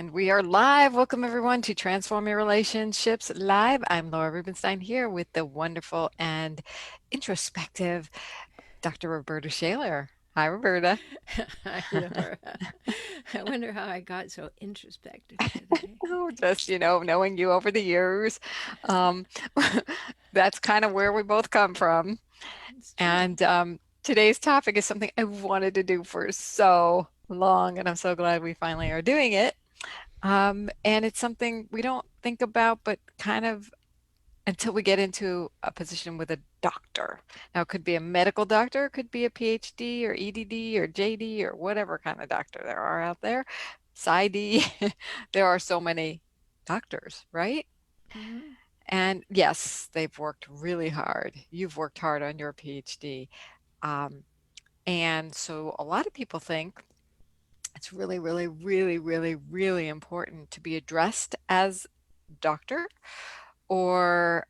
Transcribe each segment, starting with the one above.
And we are live. Welcome everyone to Transform Your Relationships Live. I'm Laura Rubinstein here with the wonderful and introspective Dr. Rhoberta Shaler. Hi, Rhoberta. Hi, Laura. I wonder how I got so introspective today. Oh, just, knowing you over the years. Um, that's kind of where we both come from. It's true. And today's topic is something I wanted to do for so long, and I'm so glad we finally are doing it. And it's something we don't think about, but kind of until we get into a position with a doctor. Now, it could be a medical doctor, it could be a PhD or EDD or JD or whatever kind of doctor there are out there. PsyD. There are so many doctors, right? Hmm. And yes, they've worked really hard. You've worked hard on your PhD. Um, and so a lot of people think it's really, really, really, really, really important to be addressed as doctor or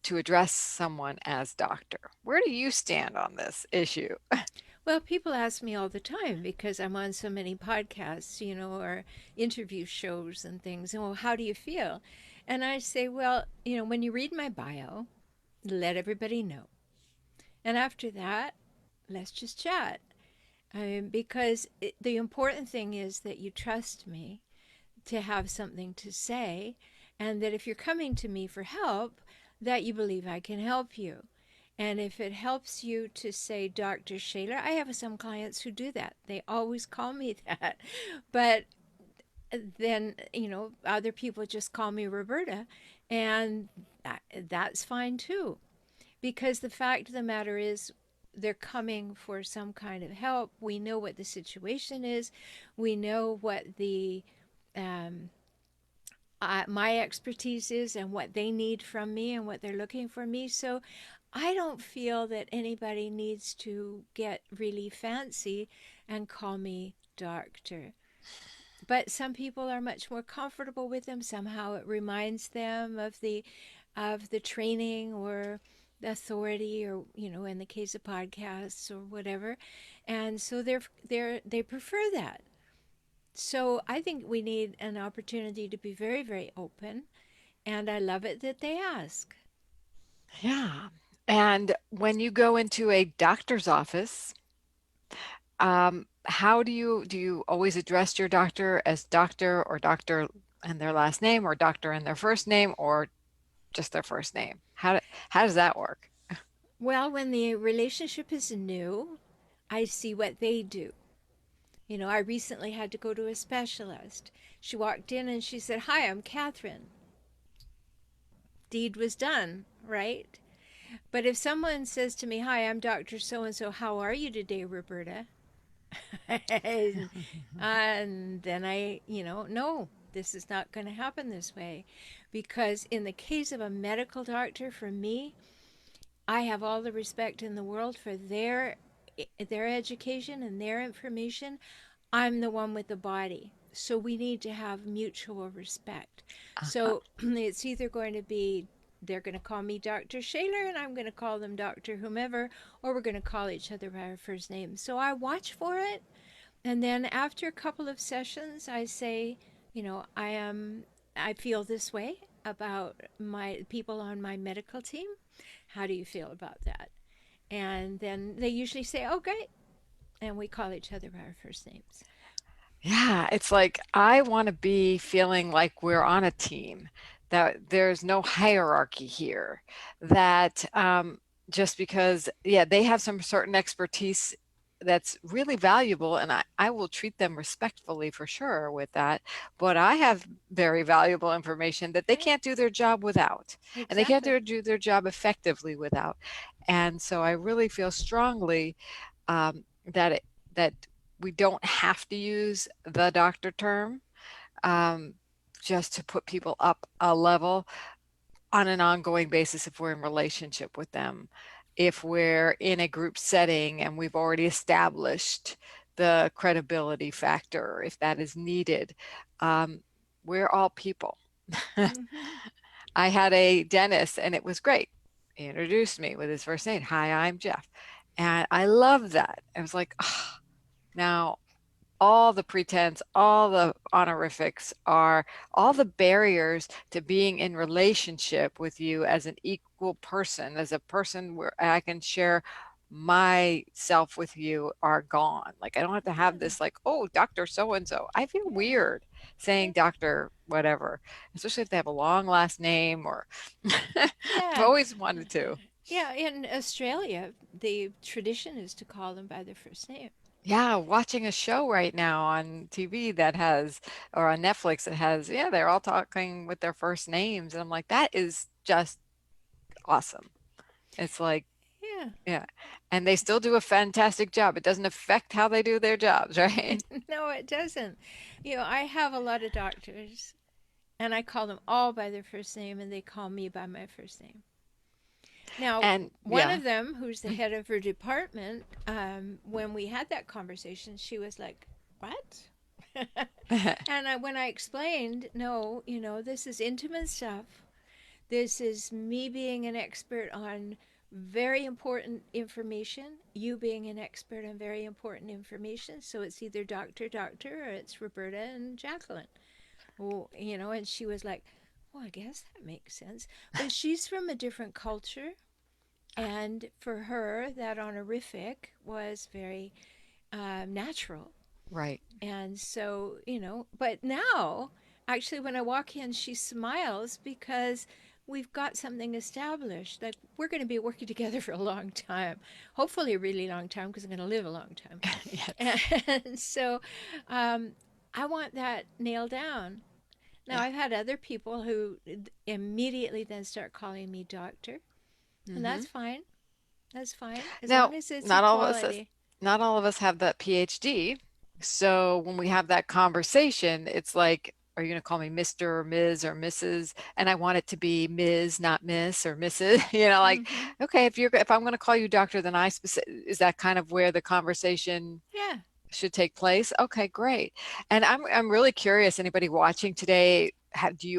to address someone as doctor. Where do you stand on this issue? Well, people ask me all the time because I'm on so many podcasts, or interview shows and things. And well, how do you feel? And I say, well, when you read my bio, let everybody know. And after that, let's just chat. Because the important thing is that you trust me to have something to say, and that if you're coming to me for help, that you believe I can help you. And if it helps you to say Dr. Shaler, I have some clients who do that. They always call me that. But then, other people just call me Rhoberta, and that's fine too. Because the fact of the matter is, they're coming for some kind of help. We know what the situation is. We know what the um, my expertise is and what they need from me and what they're looking for me. So I don't feel that anybody needs to get really fancy and call me doctor. But some people are much more comfortable with them. Somehow it reminds them of the training or the authority, or in the case of podcasts or whatever. And so they prefer that. So I think we need an opportunity to be very, very open, and I love it that they ask. Yeah. And when you go into a doctor's office, how do you always address your doctor as doctor or doctor and their last name or doctor and their first name or just their first name? How does that work? Well, when the relationship is new, I see what they do. I recently had to go to a specialist. She walked in and she said, "Hi, I'm Catherine." Deed was done, right? But if someone says to me, "Hi, I'm Dr. So and so, how are you today, Rhoberta?" And then no, this is not going to happen this way. Because in the case of a medical doctor, for me, I have all the respect in the world for their education and their information. I'm the one with the body. So we need to have mutual respect. Uh-huh. So it's either going to be they're going to call me Dr. Shaler and I'm going to call them Dr. whomever, or we're going to call each other by our first name. So I watch for it. And then after a couple of sessions, I say, I feel this way about my people on my medical team. How do you feel about that? And then they usually say, "Oh, great." And we call each other by our first names. Yeah, it's like I want to be feeling like we're on a team, that there's no hierarchy here, that just because, yeah, they have some certain expertise that's really valuable, and I will treat them respectfully for sure with that, but I have very valuable information that they Right? can't do their job without, and they can't Exactly. do their job effectively without. And so I really feel strongly that we don't have to use the doctor term um, just to put people up a level on an ongoing basis if we're in relationship with them. If we're in a group setting and we've already established the credibility factor, if that is needed, um, we're all people. Mm-hmm. I had a dentist and it was great. He introduced me with his first name. Hi, I'm Jeff. And I love that. I was like, oh, now all the pretense, all the honorifics are all the barriers to being in relationship with you as an equal person, as a person where I can share myself with you are gone. Like I don't have to have Yeah, this like, oh, Dr. So and so. I feel yeah, weird saying Dr. whatever, especially if they have a long last name or I've yeah, always wanted to. yeah. In Australia, the tradition is to call them by their first name. Yeah, watching a show right now on TV that has, or on Netflix that has, yeah, they're all talking with their first names. And I'm like, that is just awesome. It's like, Yeah. yeah. And they still do a fantastic job. It doesn't affect how they do their jobs, right? No, it doesn't. I have a lot of doctors, and I call them all by their first name, and they call me by my first name. Now, And one yeah. of them, who's the head of her department, when we had that conversation, she was like, "What?" And when I explained, no, this is intimate stuff. This is me being an expert on very important information, you being an expert on very important information. So it's either doctor, or it's Roberta and Jacqueline. Well, and she was like, well, I guess that makes sense. But she's from a different culture. And for her, that honorific was very natural. Right. And so, but now, actually, when I walk in, she smiles because we've got something established. Like, we're going to be working together for a long time, hopefully, a really long time because I'm going to live a long time. Yes. And so, um, I want that nailed down. Now, Yeah. I've had other people who immediately then start calling me doctor, and Hmm. that's fine. That's fine as Now, long as it's not all of us, equality. not all of us have that PhD. So when we have that conversation, it's like, are you going to call me Mr. or Ms. or Mrs.? And I want it to be Ms., not Miss or Mrs. Like, Mm-hmm. okay, if I'm going to call you doctor, then is that kind of where the conversation Yeah. should take place? Okay, great. And I'm really curious, anybody watching today,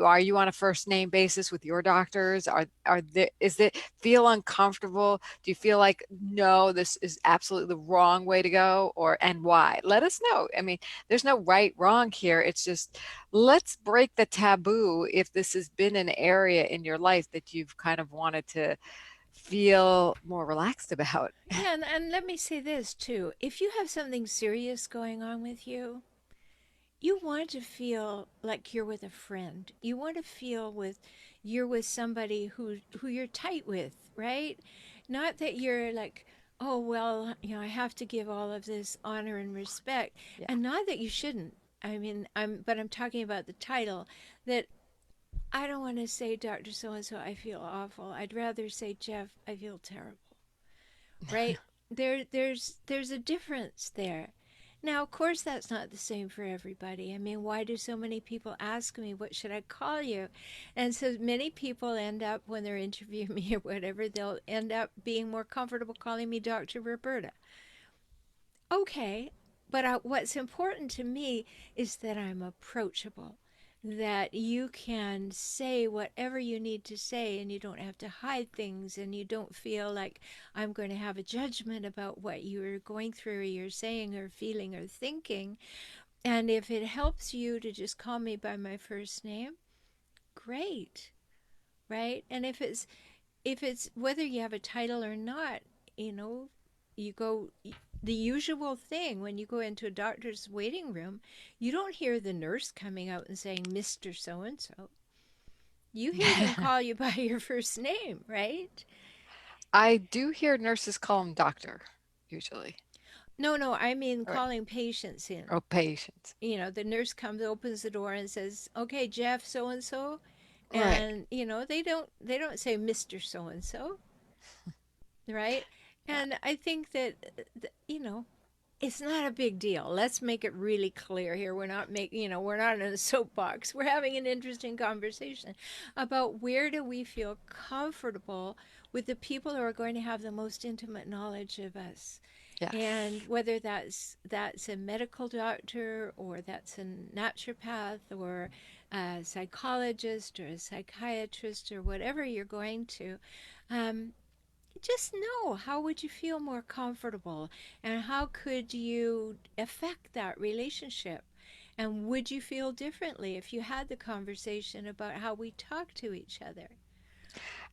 are you on a first name basis with your doctors? Are there, is it feel uncomfortable? Do you feel like, no, this is absolutely the wrong way to go, or and why? Let us know. I mean, there's no right wrong here. It's just let's break the taboo if this has been an area in your life that you've kind of wanted to feel more relaxed about. Yeah, and let me say this too. If you have something serious going on with you want to feel like you're with a friend. You want to feel with you're with somebody who you're tight with, right? Not that you're like, oh well, I have to give all of this honor and respect, Yeah. and not that you shouldn't. I mean, I'm talking about the title that I don't want to say Dr. So and so I feel awful. I'd rather say Jeff, I feel terrible, right? There's a difference there. Now, of course, that's not the same for everybody. I mean, why do so many people ask me, what should I call you? And so many people end up, when they're interviewing me or whatever, they'll end up being more comfortable calling me Dr. Roberta. Okay, but what's important to me is that I'm approachable, that you can say whatever you need to say and you don't have to hide things and you don't feel like I'm going to have a judgment about what you're going through or you're saying or feeling or thinking. And if it helps you to just call me by my first name, great, right? And if it's whether you have a title or not, you know, you go the usual thing when you go into a doctor's waiting room, you don't hear the nurse coming out and saying Mr. So and so. You hear them call you by your first name, right? I do hear nurses call him doctor, usually, No, no, I mean or, calling patients in. or patient. The nurse comes, opens the door, and says, "Okay, Jeff, so and so," Right. and they don't say Mister So and so, right? Yeah. And I think that it's not a big deal. Let's make it really clear here. We're not in a soapbox. We're having an interesting conversation about where do we feel comfortable with the people who are going to have the most intimate knowledge of us. And Yes. whether that's a medical doctor or that's a naturopath or a psychologist or a psychiatrist or whatever you're going to, um, just know, how would you feel more comfortable, and how could you affect that relationship? And would you feel differently if you had the conversation about how we talk to each other?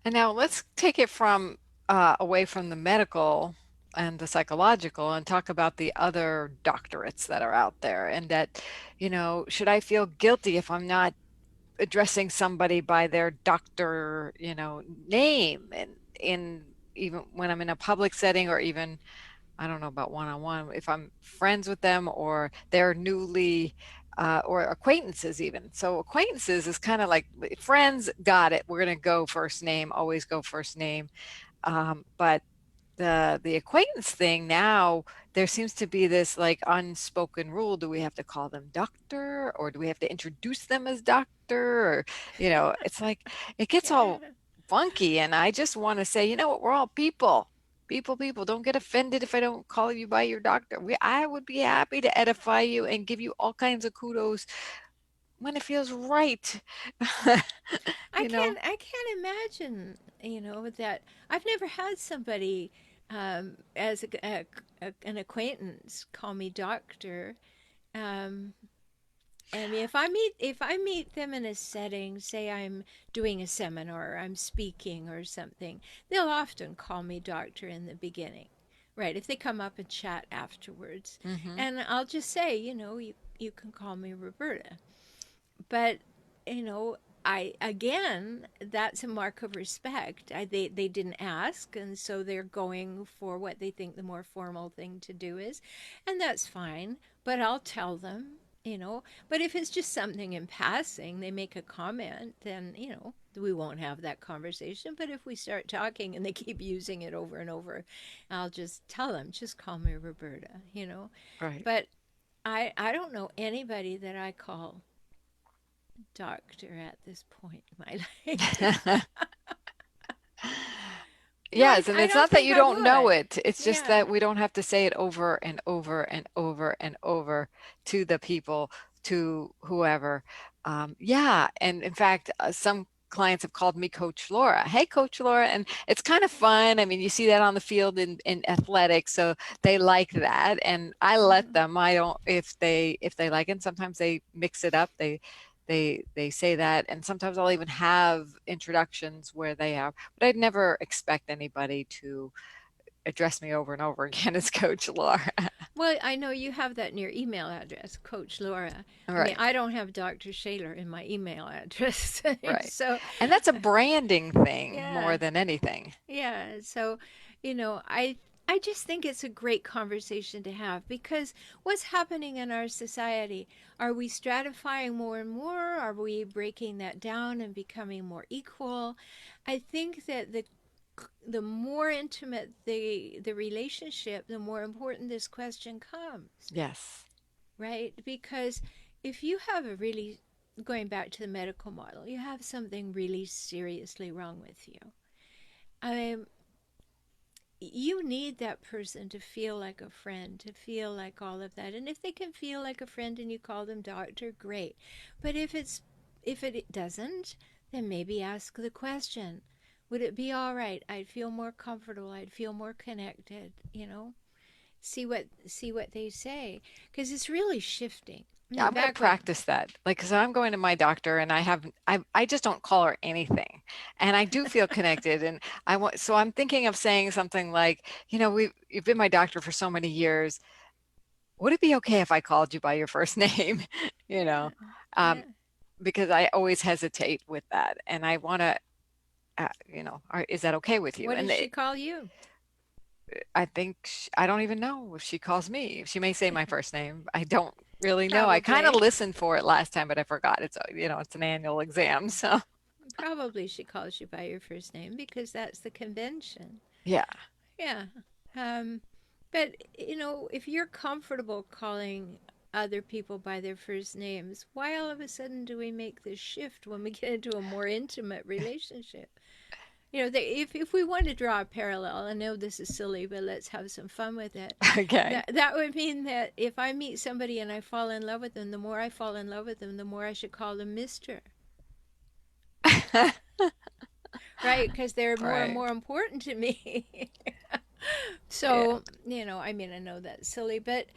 And now let's take it from away from the medical and the psychological and talk about the other doctorates that are out there. And that, should I feel guilty if I'm not addressing somebody by their doctor, name? And in even when I'm in a public setting, or even I don't know about one-on-one, if I'm friends with them or they're newly or acquaintances even. So acquaintances is kind of like friends, got it. We're going to go first name, always go first name. But the acquaintance thing now, there seems to be this like unspoken rule. Do we have to call them doctor, or do we have to introduce them as doctor? Or, it's like it gets all Yeah. funky. And I just want to say, you know what, we're all people. People, don't get offended if I don't call you by your doctor. I would be happy to edify you and give you all kinds of kudos when it feels right. I you know? can't imagine, that I've never had somebody as an acquaintance call me doctor. Um, I mean, if I meet them in a setting, say I'm doing a seminar or I'm speaking or something, they'll often call me doctor in the beginning. Right, if they come up and chat afterwards. Hmm. And I'll just say, you can call me Roberta. But, you know, I again, that's a mark of respect. They didn't ask, and so they're going for what they think the more formal thing to do is, and that's fine. But I'll tell them, But if it's just something in passing, they make a comment, then we won't have that conversation. But if we start talking and they keep using it over and over, I'll just tell them, just call me Roberta. Right. But I don't know anybody that I call doctor at this point in my life. No, Yes, and I it's don't not that think you I don't know would. it. It's just Yeah. that we don't have to say it over and over and over and over to the people, to whoever. Yeah, and in fact, some clients have called me Coach Laura. Hey, Coach Laura, and it's kind of fun. I mean, you see that on the field in athletics, so they like that, and I let Hmm. them. I don't if they like it. And sometimes they mix it up. They say that, and sometimes I'll even have introductions where they are, but I'd never expect anybody to address me over and over again as Coach Laura. Well, I know you have that in your email address, Coach Laura. I mean, Right, I don't have Dr. Shaler in my email address. right. So, And that's a branding thing more yeah. than anything. Yeah. So, I just think it's a great conversation to have, because what's happening in our society? Are we stratifying more and more? Are we breaking that down and becoming more equal? I think that the more intimate the relationship, the more important this question comes, Yes. right? Because if you have a really, going back to the medical model, you have something really seriously wrong with you. Um, you need that person to feel like a friend, to feel like all of that. And if they can feel like a friend and you call them doctor, great. But if it doesn't, then maybe ask the question. Would it be all right? I'd feel more comfortable. I'd feel more connected. See what they say, because it's really shifting. Yeah, I'm going to Back when practice that. Like, because I'm going to my doctor and I just don't call her anything. And I do feel connected. And so I'm thinking of saying something like, you've been my doctor for so many years. Would it be okay if I called you by your first name? You know, Yeah, um, yeah. because I always hesitate with that. And I want to, is that okay with you? What And does she call you? I think, I don't even know if she calls me. She may say my first name. I don't really know. I kind of Probably. listened for it last time, but I forgot. It's an annual exam. So, Probably she calls you by your first name because that's the convention. yeah. Yeah. Um, but, if you're comfortable calling other people by their first names, why all of a sudden do we make this shift when we get into a more intimate relationship? If we want to draw a parallel, I know this is silly, but let's have some fun with it. Okay. That would mean that if I meet somebody and I fall in love with them, the more I fall in love with them, the more I should call them Mister. right? Because they're more and Right. more important to me. Yeah. So, I mean, I know that's silly, but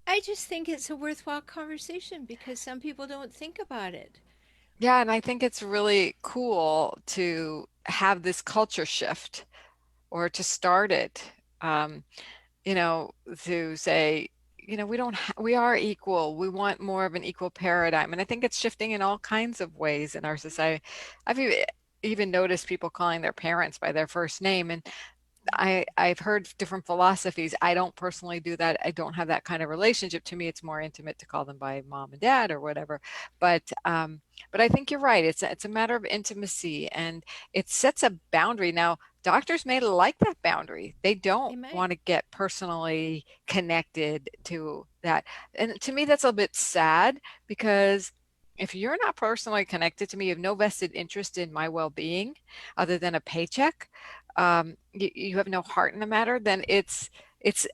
I just think it's a worthwhile conversation because some people don't think about it. Yeah, and I think it's really cool to have this culture shift or to start it. Um, you know, to say, we don't we are equal. We want more of an equal paradigm. And I think it's shifting in all kinds of ways in our society. I've even noticed people calling their parents by their first name. And I've heard different philosophies. I don't personally do that. I don't have that kind of relationship. To me, it's more intimate to call them by mom and dad or whatever. But I think you're right. It's a matter of intimacy, and it sets a boundary. Now, doctors may like that boundary. They They don't might. want to get personally connected to that. And to me, that's a bit sad because if you're not personally connected to me, you have no vested interest in my well-being other than a paycheck, you have no heart in the matter, then it's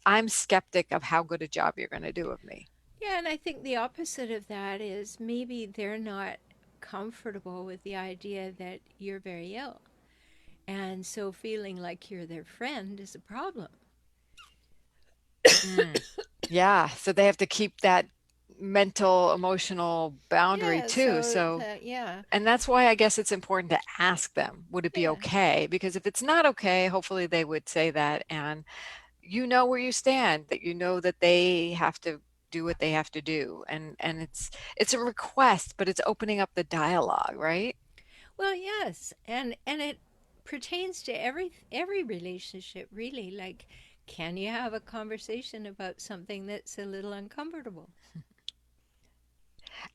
I'm skeptic of how good a job you're going to do of me. Yeah, and I think the opposite of that is maybe they're not comfortable with the idea that you're very ill. And so feeling like you're their friend is a problem. Mm. Yeah, so they have to keep that mental, emotional boundary Yeah, too. so So, yeah, and that's why I guess it's important to ask them, would it be yeah. okay? Because if it's not okay, hopefully they would say that, and you know where you stand, that you know that they have to do what they have to do. And it's a request, but it's opening up the dialogue, right? Well, yes, and it pertains to every relationship really. Like, can you have a conversation about something that's a little uncomfortable?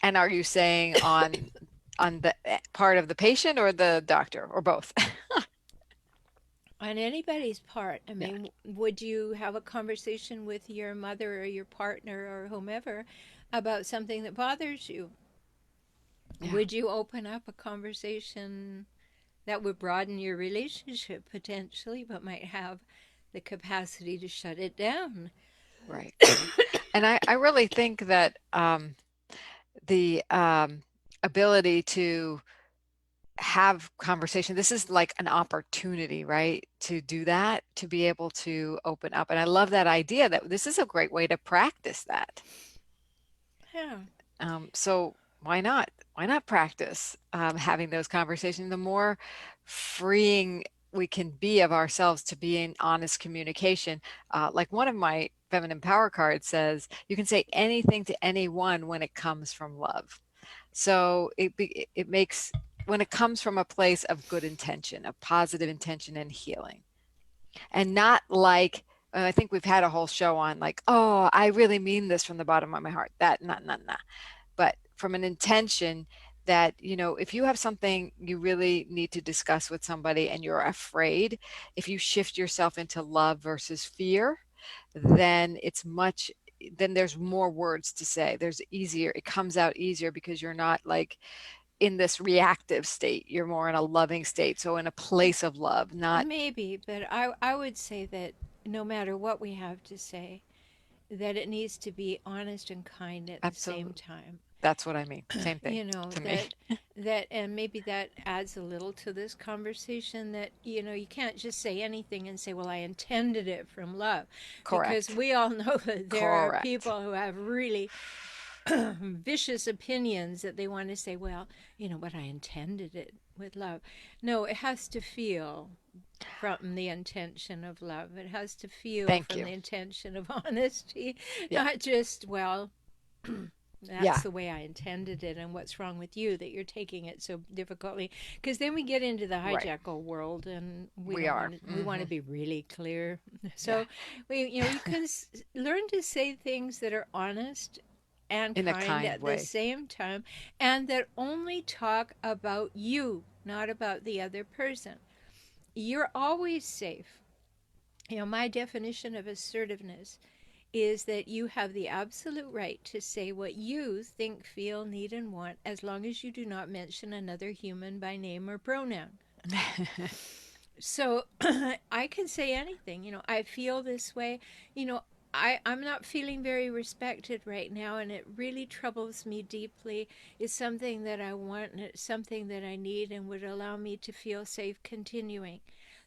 And are you saying on the part of the patient or the doctor or both? On anybody's part. I Yeah, mean, would you have a conversation with your mother or your partner or whomever about something that bothers you? yeah, Would you open up a conversation that would broaden your relationship potentially, but might have the capacity to shut it down? right. And I really think that the ability to have conversation, this is like an opportunity, right? To do that, to be able to open up. And I love that idea that this is a great way to practice that. Yeah. So why not? Why not practice having those conversations? The more freeing we can be of ourselves to be in honest communication. Like one of my feminine power cards says, you can say anything to anyone when it comes from love. So it makes when it comes from a place of good intention, of positive intention and healing, and not like I think we've had a whole show on like, oh, I really mean this from the bottom of my heart. That not but from an intention that, if you have something you really need to discuss with somebody and you're afraid, if you shift yourself into love versus fear, then then there's more words to say. It comes out easier because you're not like in this reactive state. You're more in a loving state. So in a place of love, not Maybe, but I would say that no matter what we have to say, that it needs to be honest and kind at the same absolutely. time. That's what I mean. Same thing You know, to me. that and maybe that adds a little to this conversation that you can't just say anything and say, well, I intended it from love, because Correct. we all know that there are Correct. people who have really vicious opinions that they want to say, well, but I intended it with love. No, it has to feel from the intention of love. It has to feel Thank from you. the intention of honesty, Yeah. not just, well, that's Yeah. the way I intended it, and what's wrong with you that you're taking it so difficultly? Because then we get into the Right. hijackal world, and we We don't are. want to. We want to be really clear. Yeah. So you can learn to say things that are honest and In a kind kind at the way. same time, and that only talk about you, not about the other person. You're always safe. My definition of assertiveness is that you have the absolute right to say what you think, feel, need, and want, as long as you do not mention another human by name or pronoun. So I can say anything. I feel this way. You know, I'm not feeling very respected right now, and it really troubles me deeply. It's something that I want, and it's something that I need, and would allow me to feel safe continuing.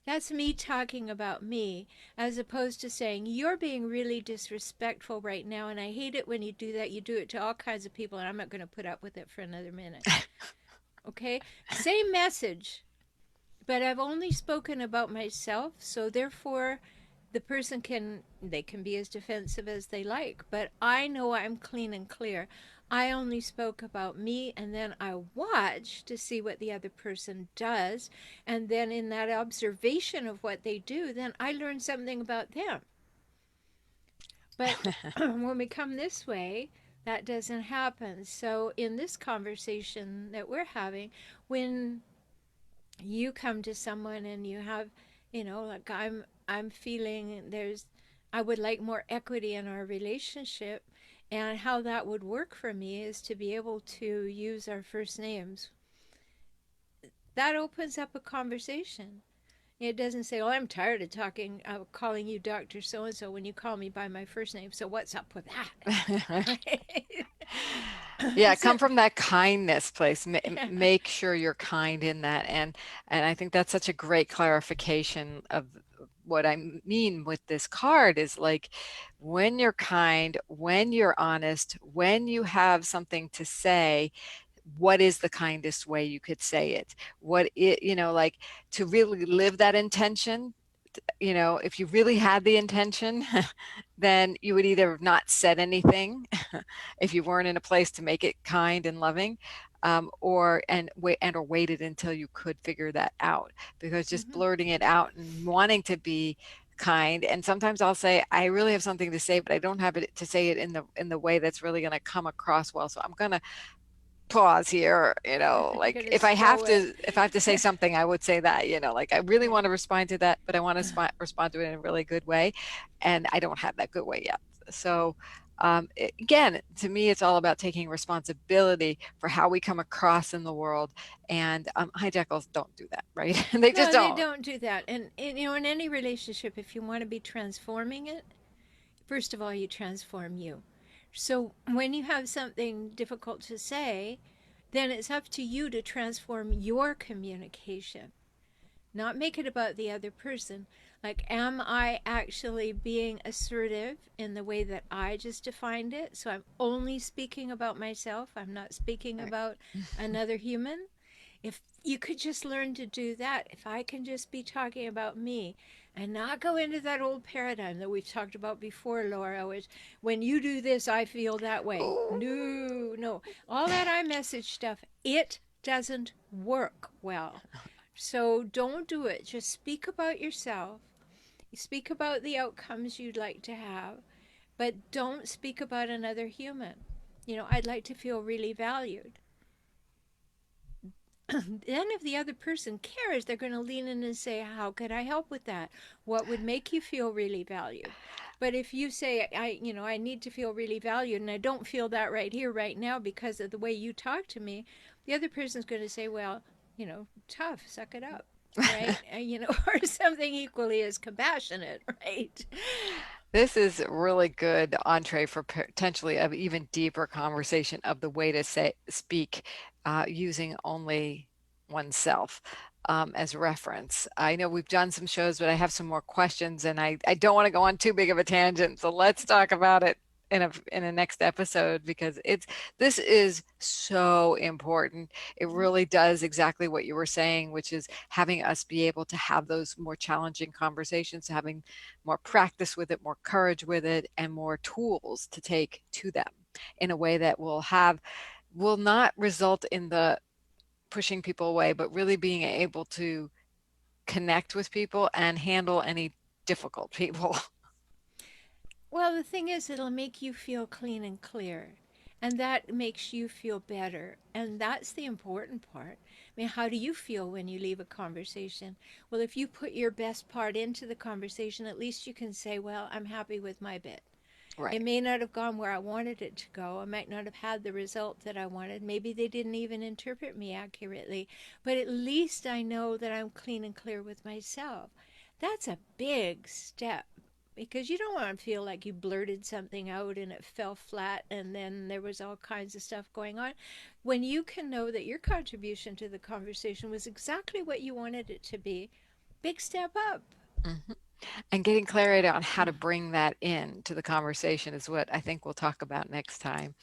That's me talking about me, as opposed to saying, you're being really disrespectful right now, and I hate it when you do that. You do it to all kinds of people, and I'm not going to put up with it for another minute. Okay? Same message, but I've only spoken about myself, so therefore the person can they can be as defensive as they like, but I know I'm clean and clear. I only spoke about me, and then I watch to see what the other person does, and then in that observation of what they do, then I learn something about them. But when we come this way, that doesn't happen. So in this conversation that we're having, when you come to someone and you have, like I'm feeling there's I would like more equity in our relationship, and how that would work for me is to be able to use our first names. That opens up a conversation. It doesn't say, "Oh, I'm tired of talking, calling you Doctor So and So when you call me by my first name. So what's up with that?" Right? Yeah, So, come from that kindness place. yeah. Make sure you're kind in that, and I think that's such a great clarification of what I mean with this card is like when you're kind, when you're honest, when you have something to say, what is the kindest way you could say it? What it, like to really live that intention. If you really had the intention, then you would either have not said anything if you weren't in a place to make it kind and loving, or and wait and or waited until you could figure that out. Because just Hmm. blurting it out and wanting to be kind, and sometimes I'll say I really have something to say, but I don't have it to say it in the way that's really going to come across well. So I'm going to pause here, You're like gonna if I have stow it. to if I have to say something, I would say that, like I really Right. want to respond to that, but I want to respond to it in a really good way, and I don't have that good way yet. So again, to me, it's all about taking responsibility for how we come across in the world, and hijackals don't do that, right? They just No, they don't. don't do that. And in any relationship, if you want to be transforming it, first of all, you transform you. So when you have something difficult to say, then it's up to you to transform your communication, not make it about the other person. Like, am I actually being assertive in the way that I just defined it? So I'm only speaking about myself, I'm not speaking Right. about another human. If you could just learn to do that, if I can just be talking about me and not go into that old paradigm that we've talked about before, Laura, which when you do this, I feel that way. Ooh. No, no. All that iMessage stuff, it doesn't work well. So don't do it. Just speak about yourself. Speak about the outcomes you'd like to have, but don't speak about another human. I'd like to feel really valued. Then if the other person cares, they're going to lean in and say, how could I help with that? What would make you feel really valued? But if you say, I need to feel really valued, and I don't feel that right here right now because of the way you talk to me, the other person's going to say, well, tough, suck it up, right? Or something equally as compassionate, right? This is really good entree for potentially an even deeper conversation of the way to speak using only oneself as reference. I know we've done some shows, but I have some more questions, and I don't want to go on too big of a tangent. So let's talk about it in a next episode, because this is so important. It really does exactly what you were saying, which is having us be able to have those more challenging conversations, having more practice with it, more courage with it, and more tools to take to them in a way that will not result in the pushing people away, but really being able to connect with people and handle any difficult people. Well, the thing is, it'll make you feel clean and clear. And that makes you feel better. And that's the important part. I mean, how do you feel when you leave a conversation? Well, if you put your best part into the conversation, at least you can say, well, I'm happy with my bit. It Right. may not have gone where I wanted it to go. I might not have had the result that I wanted. Maybe they didn't even interpret me accurately. But at least I know that I'm clean and clear with myself. That's a big step because you don't want to feel like you blurted something out and it fell flat and then there was all kinds of stuff going on. When you can know that your contribution to the conversation was exactly what you wanted it to be, big step up. Mhm. And getting clarity on how to bring that in to the conversation is what I think we'll talk about next time.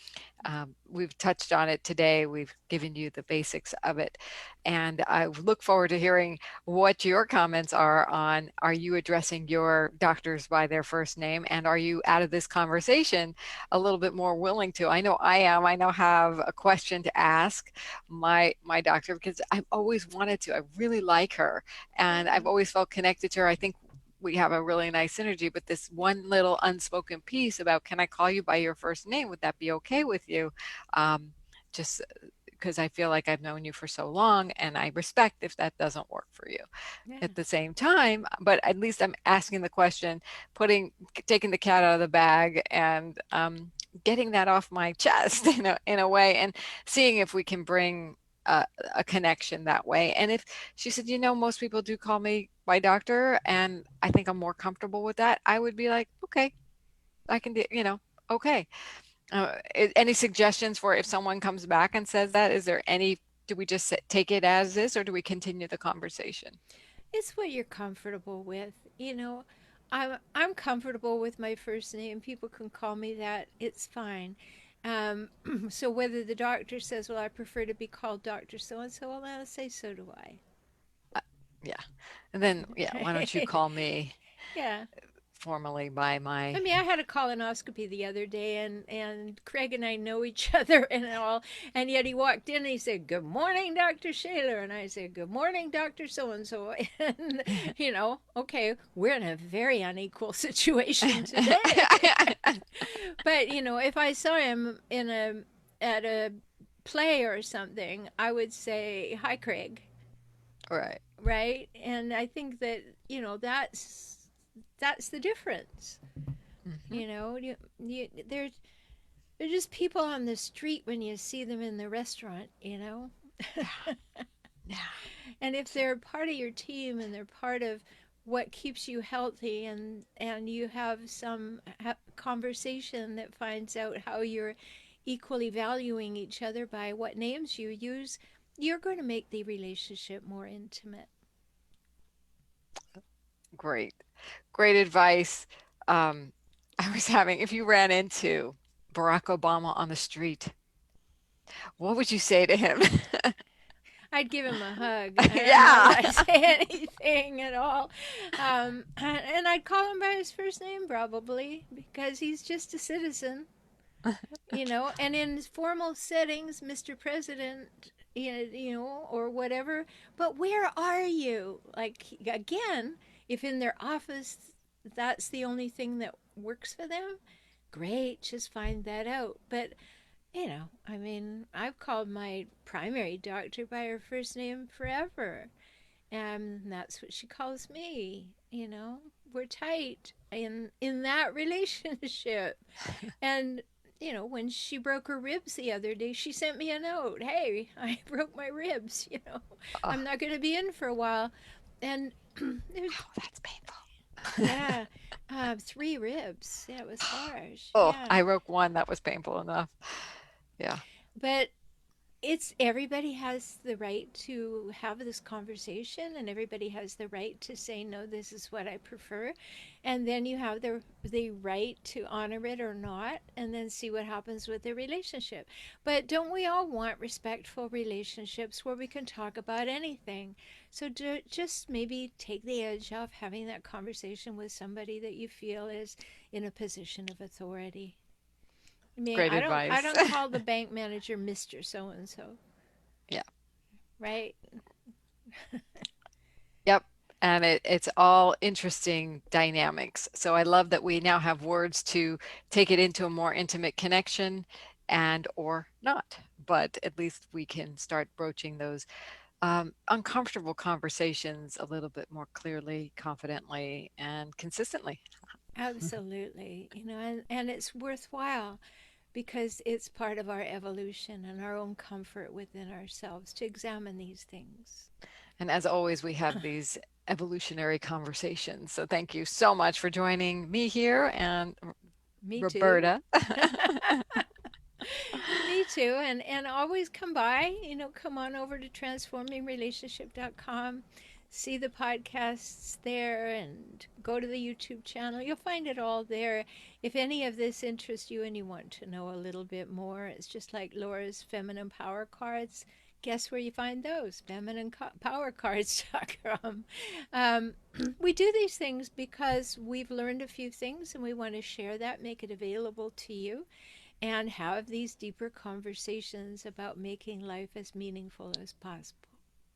We've touched on it today. We've given you the basics of it. And I look forward to hearing what your comments are on, are you addressing your doctors by their first name? And are you out of this conversation a little bit more willing to? I know I am. I now have a question to ask my doctor because I've always wanted to. I really like her and Yeah. I've always felt connected to her. I think we have a really nice synergy, but this one little unspoken piece about, can I call you by your first name? Would that be okay with you? Um, just because I feel like I've known you for so long and I respect if that doesn't work for you Yeah. at the same time, but at least I'm asking the question, taking the cat out of the bag and getting that off my chest in a way and seeing if we can bring a connection that way. And if she said, most people do call me my doctor and I think I'm more comfortable with that, I would be like, okay, I can do, okay. Any suggestions for if someone comes back and says that? Is there any, do we just take it as is or do we continue the conversation? It's what you're comfortable with. I'm comfortable with my first name. People can call me that. It's fine. So whether the doctor says, "Well, I prefer to be called Doctor So and So," well, I'll say, "So do I." Uh, yeah. And then, yeah, why don't you call me Yeah. formally by I my, mean, I had a colonoscopy the other day, and Craig and I know each other and all, and yet he walked in and he said, "Good morning, Doctor Shaler," and I said, "Good morning, Doctor So and So," and okay, we're in a very unequal situation today. But if I saw him at a play or something, I would say, "Hi, Craig," right. right? And I think that that's the difference. Hmm. They're just people on the street when you see them in the restaurant. Yeah. Yeah. And if they're part of your team and they're part of what keeps you healthy, and you have some conversation that finds out how you're equally valuing each other by what names you use, you're going to make the relationship more intimate. Great. Great advice. Um, if you ran into Barack Obama on the street, what would you say to him? I'd give him a hug. I'm not Yeah. allowed to say anything at all. And I'd call him by his first name, probably, because he's just a citizen. And in formal settings, Mr. President, or whatever. But where are you? Like, again, if in their office that's the only thing that works for them, great, just find that out. But, I mean, I've called my primary doctor by her first name forever. And that's what she calls me. We're tight in that relationship. And when she broke her ribs the other day, she sent me a note. Hey, I broke my ribs. Oh, I'm not going to be in for a while. And it was, oh, that's painful. yeah, 3 ribs. Yeah, it was harsh. Oh, Yeah. I broke one. That was painful enough. Yeah. But it's everybody has the right to have this conversation, and everybody has the right to say, no, this is what I prefer. And then you have the right to honor it or not, and then see what happens with the relationship. But don't we all want respectful relationships where we can talk about anything? So just maybe take the edge off having that conversation with somebody that you feel is in a position of authority. I mean, Great I advice. don't call the bank manager Mr. So and so, Yeah. right? Yep. And it's all interesting dynamics. So I love that we now have words to take it into a more intimate connection and or not. But at least we can start broaching those uncomfortable conversations a little bit more clearly, confidently, and consistently. Absolutely. And it's worthwhile because it's part of our evolution and our own comfort within ourselves to examine these things. And as always, we have these evolutionary conversations. So thank you so much for joining me here and Me too. Roberta. Me too. And always come by, come on over to transformingrelationship.com. See the podcasts there and go to the YouTube channel. You'll find it all there. If any of this interests you and you want to know a little bit more, it's just like Laura's feminine power cards. Guess where you find those? Femininepowercards.com. Um, we do these things because we've learned a few things and we want to share that, make it available to you, and have these deeper conversations about making life as meaningful as possible.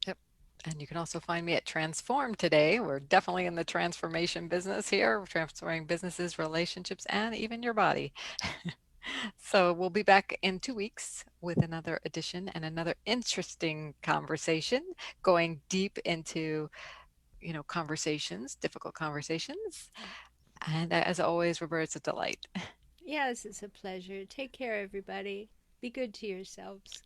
Yep. And you can also find me at Transform today. We're definitely in the transformation business here, transforming businesses, relationships, and even your body. So we'll be back in 2 weeks with another edition and another interesting conversation, going deep into, conversations, difficult conversations. And as always, Roberta, it's a delight. Yes, it's a pleasure. Take care, everybody. Be good to yourselves.